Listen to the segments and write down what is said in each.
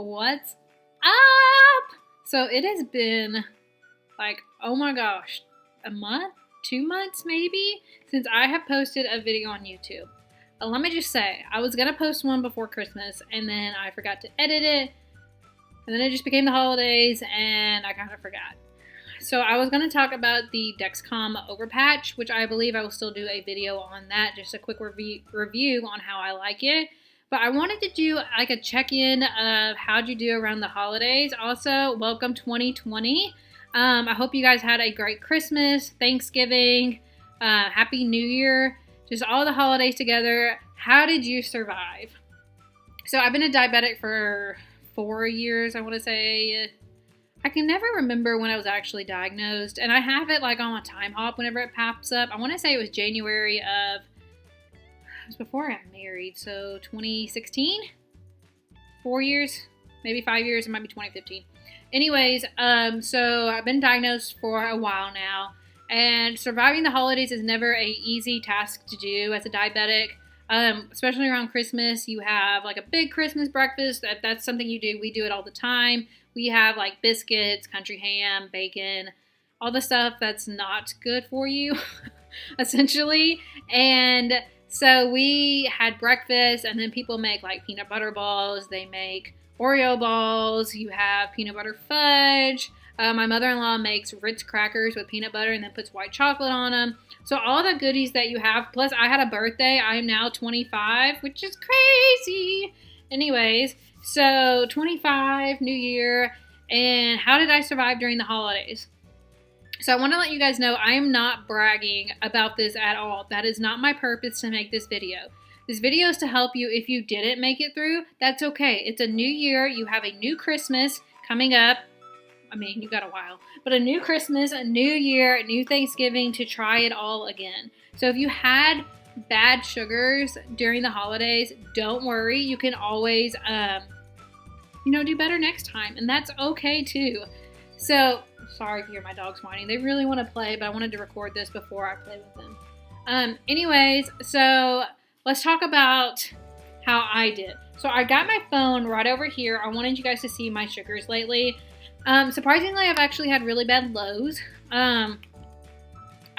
What's up? So it has been like, oh my gosh, a month, 2 months maybe, since I have posted a video on YouTube. Let me just say, I was gonna post one before Christmas and then I forgot to edit it, and then it just became the holidays and I kind of forgot. So I was gonna talk about the Dexcom Overpatch, which I believe I will still do a video on that, just a quick review on how I like it. But I wanted to do like a check-in of how'd you do around the holidays. Also, welcome 2020. I hope you guys had a great Christmas, Thanksgiving, Happy New Year, just all the holidays together. How did you survive? So I've been a diabetic for 4 years, I want to say. I can never remember when I was actually diagnosed, and I have it like on a time hop whenever it pops up. I want to say it was January of, it was before I got married, so 2016? 4 years, maybe 5 years, it might be 2015. Anyways, so I've been diagnosed for a while now, and surviving the holidays is never a easy task to do as a diabetic. Especially around Christmas, you have like a big Christmas breakfast. That's something you do. We do it all the time. We have like biscuits, country ham, bacon, all the stuff that's not good for you, essentially. And so we had breakfast, and then people make like peanut butter balls. They make Oreo balls. You have peanut butter fudge. My mother-in-law makes Ritz crackers with peanut butter and then puts white chocolate on them. So all the goodies that you have. Plus, I had a birthday. I am now 25, which is crazy. Anyways, so 25, New Year. And how did I survive during the holidays? So I want to let you guys know I am not bragging about this at all. That is not my purpose to make this video. This video is to help you if you didn't make it through. That's okay. It's a new year. You have a new Christmas coming up. I mean, you got a while. But a new Christmas, a new year, a new Thanksgiving to try it all again. So if you had bad sugars during the holidays, don't worry. You can always, do better next time. And that's okay too. So, sorry if you hear my dogs whining. They really want to play, but I wanted to record this before I play with them. Anyways, so let's talk about how I did. So I got my phone right over here. I wanted you guys to see my sugars lately. Surprisingly, I've actually had really bad lows. I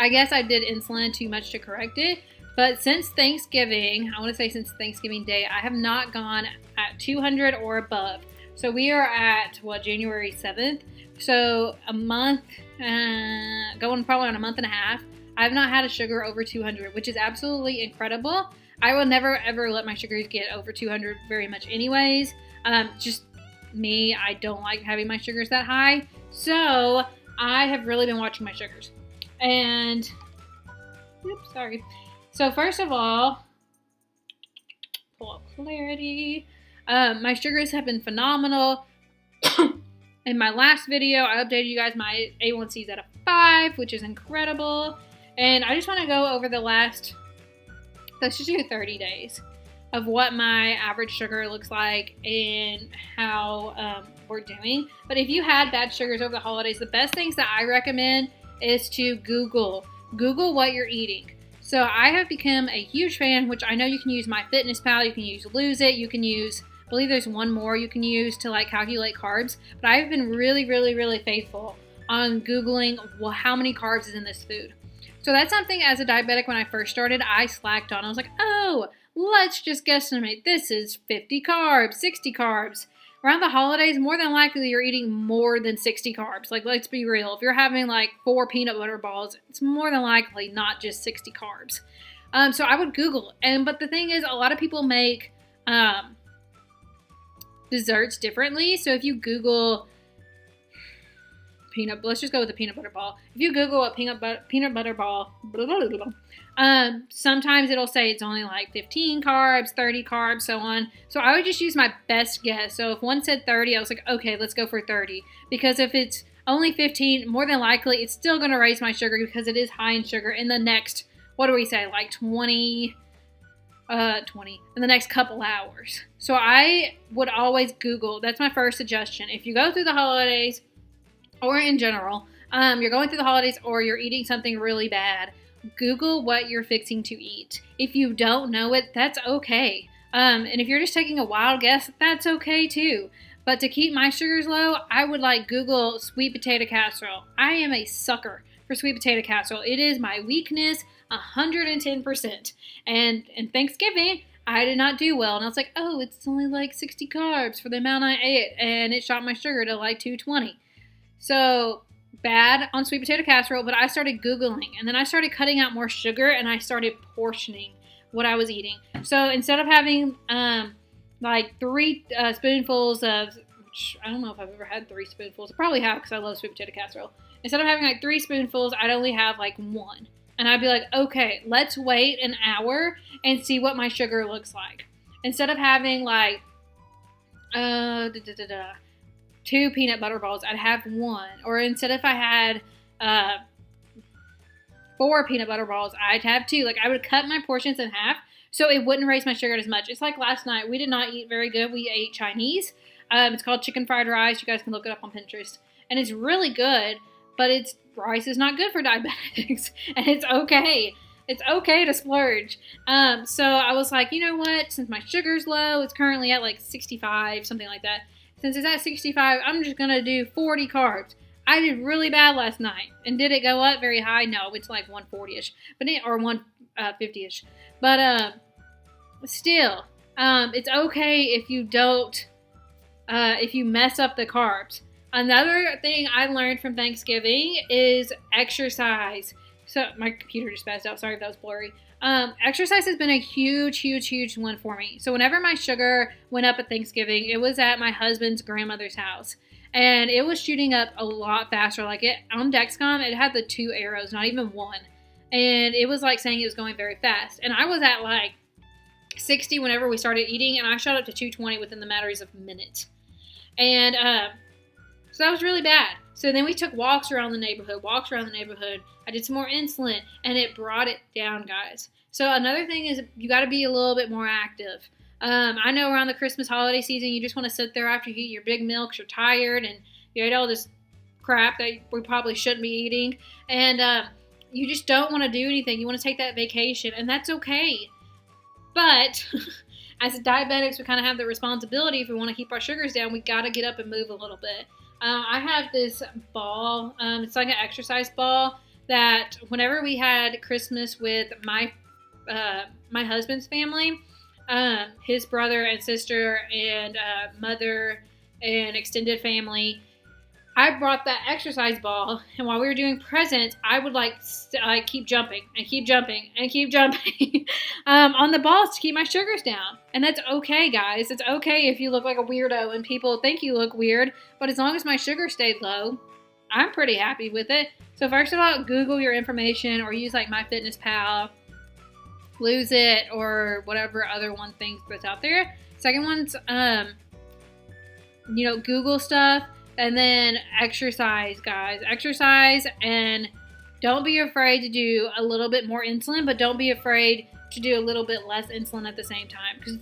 guess I did insulin too much to correct it. But since Thanksgiving, I want to say since Thanksgiving Day, I have not gone at 200 or above. So we are at, January 7th. So a month, going probably on a month and a half. I have not had a sugar over 200, which is absolutely incredible. I will never, ever let my sugars get over 200 very much anyways. Just me, I don't like having my sugars that high. So I have really been watching my sugars. And, oops, sorry. So first of all, pull up clarity. My sugars have been phenomenal. In my last video, I updated you guys my A1C is at a 5, which is incredible. And I just want to go over the last, let's just do 30 days of what my average sugar looks like and how we're doing. But if you had bad sugars over the holidays, the best things that I recommend is to Google what you're eating. So I have become a huge fan, which I know you can use MyFitnessPal, you can use Lose It, you can use, I believe there's one more you can use to like calculate carbs. But I've been really, really, really faithful on Googling how many carbs is in this food. So that's something as a diabetic when I first started, I slacked on. I was like, oh, let's just guesstimate. This is 50 carbs, 60 carbs. Around the holidays, more than likely you're eating more than 60 carbs. Like, let's be real. If you're having like 4 peanut butter balls, it's more than likely not just 60 carbs. So I would Google. But the thing is, a lot of people make desserts differently. So if you Google let's just go with the peanut butter ball. If you Google a peanut butter ball, sometimes it'll say it's only like 15 carbs, 30 carbs, so on. So I would just use my best guess. So if one said 30, I was like, okay, let's go for 30. Because if it's only 15, more than likely it's still going to raise my sugar because it is high in sugar in the next, what do we say, like 20 in the next couple hours. So I would always Google. That's my first suggestion. If you go through the holidays, or in general, you're going through the holidays or you're eating something really bad, Google what you're fixing to eat. If you don't know it, that's okay. And if you're just taking a wild guess, that's okay too. But to keep my sugars low, I would like Google sweet potato casserole. I am a sucker for sweet potato casserole. It is my weakness 110%. And in Thanksgiving, I did not do well. And I was like, oh, it's only like 60 carbs for the amount I ate. And it shot my sugar to like 220. So bad on sweet potato casserole, but I started Googling. And then I started cutting out more sugar and I started portioning what I was eating. So instead of having like 3 spoonfuls of, which I don't know if I've ever had 3 spoonfuls. I probably have because I love sweet potato casserole. Instead of having like 3 spoonfuls, I'd only have like 1. And I'd be like, okay, let's wait an hour and see what my sugar looks like. Instead of having like 2 peanut butter balls, I'd have 1. Or instead if I had 4 peanut butter balls, I'd have 2. Like I would cut my portions in half so it wouldn't raise my sugar as much. It's like last night. We did not eat very good. We ate Chinese. It's called chicken fried rice. You guys can look it up on Pinterest. And it's really good, but rice is not good for diabetics. And it's okay. It's okay to splurge. So I was like, you know what? Since my sugar's low, it's currently at like 65, something like that. Since it's at 65, I'm just going to do 40 carbs. I did really bad last night. And did it go up very high? No, it's like 140-ish. Or 150-ish. But still, it's okay if you don't, if you mess up the carbs. Another thing I learned from Thanksgiving is exercise. So my computer just passed out. Sorry if that was blurry. Exercise has been a huge one for me. So whenever my sugar went up at Thanksgiving, it was at my husband's grandmother's house. And it was shooting up a lot faster. Like it on Dexcom, it had the 2 arrows, not even 1. And it was like saying it was going very fast. And I was at like 60 whenever we started eating, and I shot up to 220 within the matters of minutes. And so that was really bad. So then we took walks around the neighborhood. I did some more insulin, and it brought it down, guys. So another thing is you got to be a little bit more active. I know around the Christmas holiday season, you just want to sit there after you eat your big meal because you're tired and you ate all this crap that we probably shouldn't be eating. And you just don't want to do anything. You want to take that vacation, and that's okay. But as diabetics, we kind of have the responsibility, if we want to keep our sugars down, we got to get up and move a little bit. I have this ball. It's like an exercise ball that whenever we had Christmas with my husband's family, his brother and sister and mother and extended family, I brought that exercise ball, and while we were doing presents, I would keep jumping on the balls to keep my sugars down. And that's okay, guys. It's okay if you look like a weirdo and people think you look weird, but as long as my sugar stayed low, I'm pretty happy with it. So first of all, Google your information or use like MyFitnessPal, Lose It, or whatever other one thing that's out there. Second one's, Google stuff. And then exercise, guys. Exercise, and don't be afraid to do a little bit more insulin, but don't be afraid to do a little bit less insulin at the same time. Because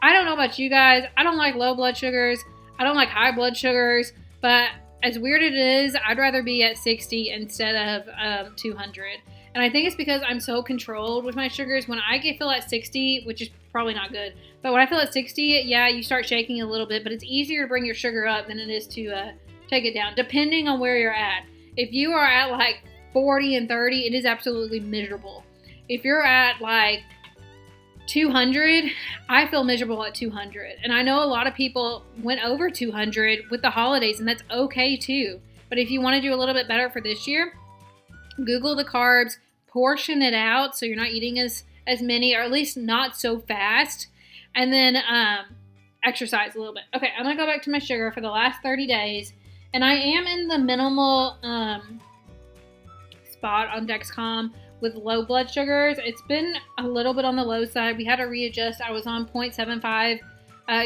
I don't know about you guys. I don't like low blood sugars. I don't like high blood sugars. But as weird as it is, I'd rather be at 60 instead of 200. And I think it's because I'm so controlled with my sugars. When I feel at 60, which is probably not good, but when I feel at 60, yeah, you start shaking a little bit, but it's easier to bring your sugar up than it is to take it down, depending on where you're at. If you are at like 40 and 30, it is absolutely miserable. If you're at like 200, I feel miserable at 200. And I know a lot of people went over 200 with the holidays, and that's okay too. But if you want to do a little bit better for this year, Google the carbs, portion it out so you're not eating as many, or at least not so fast, and then exercise a little bit. Okay, I'm going to go back to my sugar for the last 30 days, and I am in the minimal spot on Dexcom with low blood sugars. It's been a little bit on the low side. We had to readjust. I was on 0.75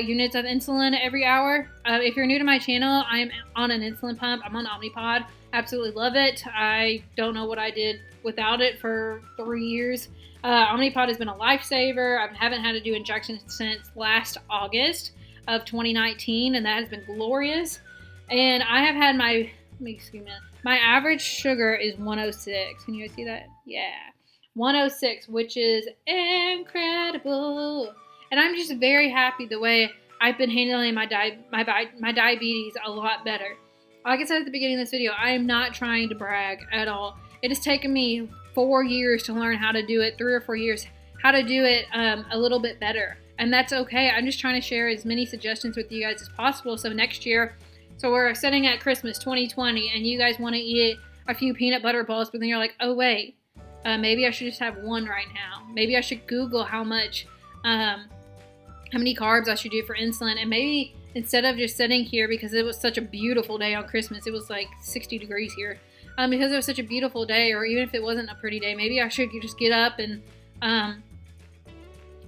units of insulin every hour. If you're new to my channel, I'm on an insulin pump. I'm on Omnipod. Absolutely love it. I don't know what I did without it for 3 years. Omnipod has been a lifesaver. I haven't had to do injections since last August of 2019, and that has been glorious. And I have had my average sugar is 106. Can you guys see that? Yeah. 106, which is incredible. And I'm just very happy the way I've been handling my diabetes a lot better. Like I said at the beginning of this video, I am not trying to brag at all. It has taken me 4 years to learn how to do it, 3 or 4 years, how to do it a little bit better. And that's okay. I'm just trying to share as many suggestions with you guys as possible. So next year, so we're sitting at Christmas 2020 and you guys want to eat a few peanut butter balls, but then you're like, oh wait, maybe I should just have one right now. Maybe I should Google how many carbs I should do for insulin. And maybe instead of just sitting here, because it was such a beautiful day on Christmas, it was like 60 degrees here. Because it was such a beautiful day, or even if it wasn't a pretty day, maybe I should just get up and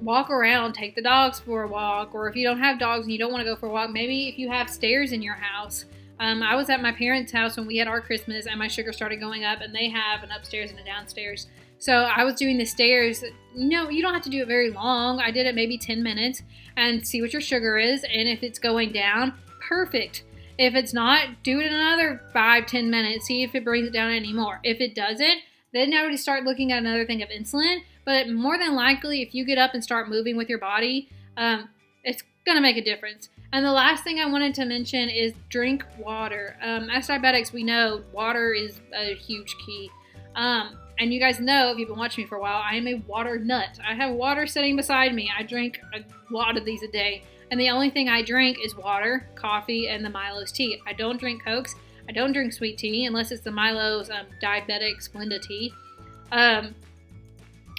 walk around, take the dogs for a walk. Or if you don't have dogs and you don't want to go for a walk, maybe if you have stairs in your house. I was at my parents' house when we had our Christmas and my sugar started going up, and they have an upstairs and a downstairs. So I was doing the stairs. No, you don't have to do it very long. I did it maybe 10 minutes and see what your sugar is. And if it's going down, perfect. If it's not, do it another 5-10 minutes. See if it brings it down anymore. If it doesn't, then I would start looking at another thing of insulin. But more than likely, if you get up and start moving with your body, it's going to make a difference. And the last thing I wanted to mention is drink water. As diabetics, we know water is a huge key. And you guys know, if you've been watching me for a while, I am a water nut. I have water sitting beside me. I drink a lot of these a day. And the only thing I drink is water, coffee, and the Milo's tea. I don't drink Cokes. I don't drink sweet tea unless it's the Milo's diabetic Splenda tea. I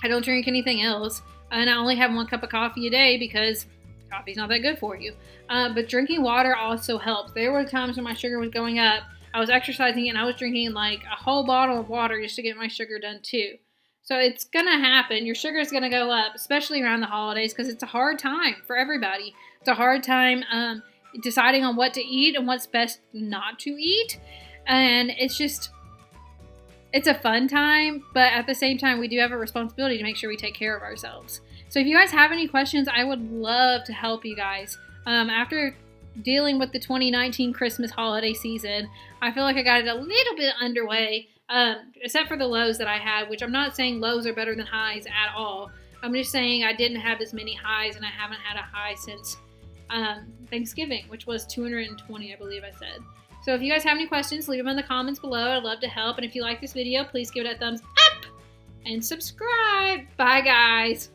don't drink anything else. And I only have 1 cup of coffee a day because coffee's not that good for you. But drinking water also helps. There were times when my sugar was going up. I was exercising and I was drinking like a whole bottle of water just to get my sugar done too. So it's going to happen. Your sugar is going to go up, especially around the holidays, because it's a hard time for everybody. It's a hard time deciding on what to eat and what's best not to eat. And it's a fun time, but at the same time, we do have a responsibility to make sure we take care of ourselves. So if you guys have any questions, I would love to help you guys. After dealing with the 2019 Christmas holiday season, I feel like I got it a little bit underway, except for the lows that I had, which I'm not saying lows are better than highs at all. I'm just saying I didn't have as many highs, and I haven't had a high since Thanksgiving, which was 220, I believe I said. So if you guys have any questions, leave them in the comments below. I'd love to help. And if you like this video, please give it a thumbs up and subscribe. Bye, guys.